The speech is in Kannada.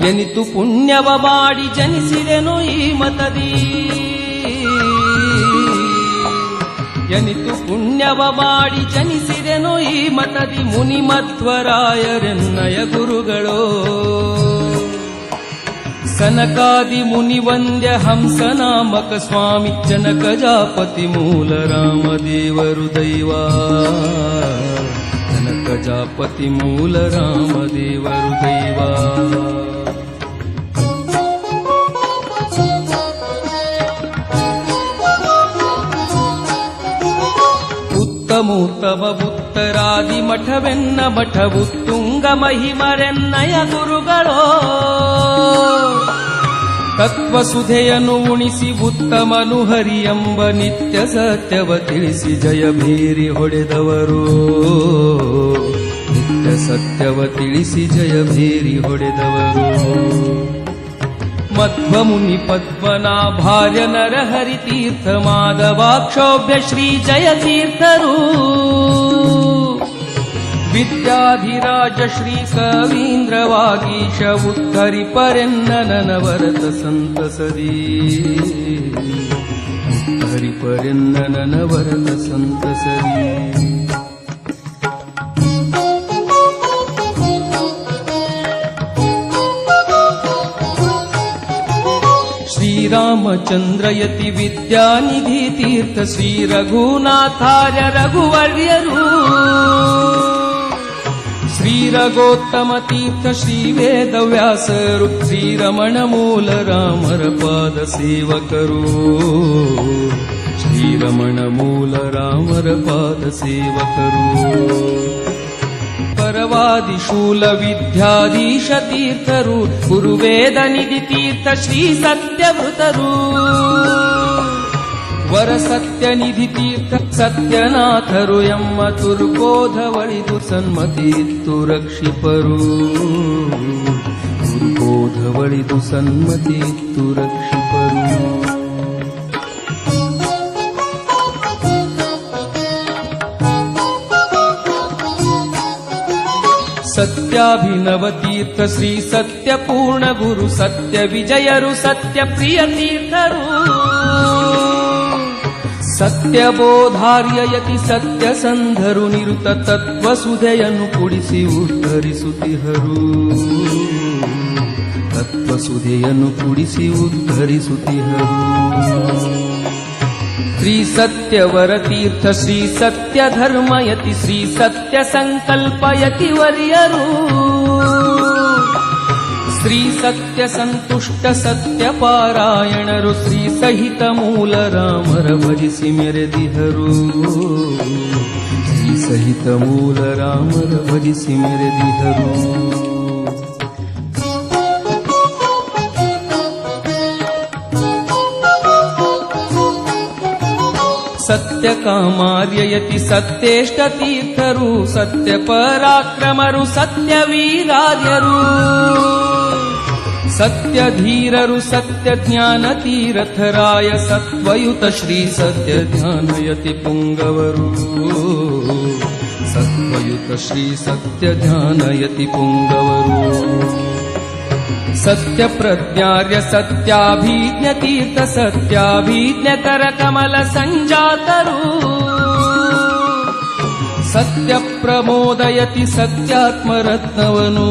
ಎನಿತು ಪುಣ್ಯವ ಮಾಡಿ ಜನಿಸಿದೆನು ಈ ಮತದಿ, ಎನಿತು ಪುಣ್ಯವ ಮಾಡಿ ಜನಿಸಿದೆನು ಈ ಮತದಿ. ಮುನಿಮಧ್ವರಾಯರೆನ್ನಯ ಗುರುಗಳೋ ಸನಕಾದಿ ಮುನಿ ವಂದ್ಯ ಹಂಸನಾಮಕ ಸ್ವಾಮಿ. ಜನಕಜಾಪತಿ ಮೂಲ ರಾಮದೇವರು ದೈವ, ಜನಕಜಾಪತಿ ಮೂಲ ರಾಮದೇವರು ದೈವ. ಉತ್ತಮೋತ್ತಮ ಉತ್ತರಾದಿ ಮಠವೆನ್ನ ಮಠವು ತುಂಗ ಮಹಿಮರೆನ್ನಯ ಗುರುಗಳೋ. ತತ್ವಸುಧೆಯನ್ನು ಉಣಿಸಿ ಉತ್ತಮನು ಹರಿಯೆಂಬ ನಿತ್ಯ ಸತ್ಯವ ತಿಳಿಸಿ ಜಯ ಭೇರಿ ಹೊಡೆದವರು, ನಿತ್ಯ ಸತ್ಯವ ತಿಳಿಸಿ ಜಯ ಭೇರಿ ಹೊಡೆದವರು. ಮಧ್ವಮುನಿ ಪದ್ಮನಾಭಾರ್ಯ ನರಹರಿ ತೀರ್ಥ ಮಾಧವಾಕ್ಷೋಭ್ಯ ಶ್ರೀ ಜಯತೀರ್ಥರು. ವಿದ್ಯಾಧಿರಾಜ ಶ್ರೀ ಕವೀಂದ್ರ ವಾಗೀಶ ಉದ್ಧರಿಪರೆನ್ನ ನನವರತ ಸಂತಸದಿ, ಉದ್ಧರಿಪರೆನ್ನ ನನವರತ ಸಂತಸದಿ. ಶ್ರೀರಾಮಚಂದ್ರಯತಿ ವಿದ್ಯಾನಿಧಿ ತೀರ್ಥ ಶ್ರೀ ರಘುನಾಥಾರ್ಯ ರಘುವರ್ಯರು. ಶ್ರೀ ರಘೋತ್ತಮ ತೀರ್ಥ ಶ್ರೀ ವೇದವ್ಯಾಸರು. ಶ್ರೀರಮಣ ಮೂಲ ರಾಮರ ಪಾದ ಸೇವಕರು, ಶ್ರೀರಮಣ ಮೂಲ ರಾಮರ ಪಾದ ಸೇವಕರು. ಪರವಾದಿ ಶೂಲ ವಿದ್ಯಾಧೀಶ ತೀರ್ಥರು. ಗುರುವೇದ ನಿಧಿ ತೀರ್ಥ ಶ್ರೀ ಸತ್ಯವೃತರು. ವರ ಸತ್ಯ ನಿಧಿ ತೀರ್ಥ ಸತ್ಯನಾಥರು ಎಮ್ಮ ತುರ್ಕೋಧವಳಿದು ಸನ್ಮತಿತ್ತು ರಕ್ಷಿಪರು, ತುರ್ಕೋಧವಳಿದು ಸನ್ಮತಿತ್ತು ರಕ್ಷಿಪರು. ಸತ್ಯಾಭಿನವ ತೀರ್ಥ ಶ್ರೀ ಸತ್ಯಪೂರ್ಣ ಗುರು. ಸತ್ಯ ವಿಜಯರು ಸತ್ಯ ಪ್ರಿಯ ತೀರ್ಥರು. ಸತ್ಯಬೋಧಾರ್ಯಯತಿ ಸತ್ಯ ಸಂಧರು. ನಿರುತ ತತ್ವಸುಧೆಯನ್ನು ಕುಡಿಸಿ ಉದ್ಧರಿಸುತ್ತಿಹರು, ತತ್ವಸುಧೆಯನ್ನು ಕುಡಿಸಿ ಉದ್ಧರಿಸುತ್ತಿಹರು. ಶ್ರೀ ಸತ್ಯವರ ತೀರ್ಥ ಶ್ರೀ ಸತ್ಯ ಧರ್ಮಯತಿ ಶ್ರೀ ಸತ್ಯ ಸಂಕಲ್ಪಯತಿ ವರ್ಯರು. ಶ್ರೀ ಸತ್ಯ ಸಂತುಷ್ಟ ಸತ್ಯ ಪಾರಾಯಣರು. ಶ್ರೀ ಸಹಿತ ಮೂಲ ರಾಮರ ಭಜಿಸಿ ಮೆರೆದಿಹರು, ಶ್ರೀ ಸಹಿತ ಮೂಲ ರಾಮರ ಭಜಿಸಿ ಮೆರೆದಿಹರು. ಸತ್ಯ ಕಾಮಾರ್ಯಯತಿ ಸತ್ಯೇಷ್ಟ ತೀರ್ಥರು. ಸತ್ಯ ಪರಾಕ್ರಮರು ಸತ್ಯ ವೀರಾರ್ಯರು. ಸತ್ಯ ಧೀರರು ಸತ್ಯ ಜ್ಞಾನ ತೀರ್ಥರಾಯ. ಸತ್ವಯುತ ಶ್ರೀ ಸತ್ಯ ಧ್ಯಾನಯತಿ ಪುಂಗವರು. ಸತ್ವಯುತ ಶ್ರೀ ಸತ್ಯ ಧ್ಯಾನಯತಿ ಪುಂಗವರು. ಸತ್ಯ ಪ್ರಜ್ಞಾರ್ಯ ಸತ್ಯಾಭಿಜ್ಞ ತೀರ್ಥ ಸತ್ಯಾಭಿಜ್ಞ ಕರ ಕಮಲ ಸಂಜಾತರು. ಸತ್ಯ ಪ್ರಮೋದಯತಿ ಸತ್ಯಾತ್ಮರತ್ನವನು.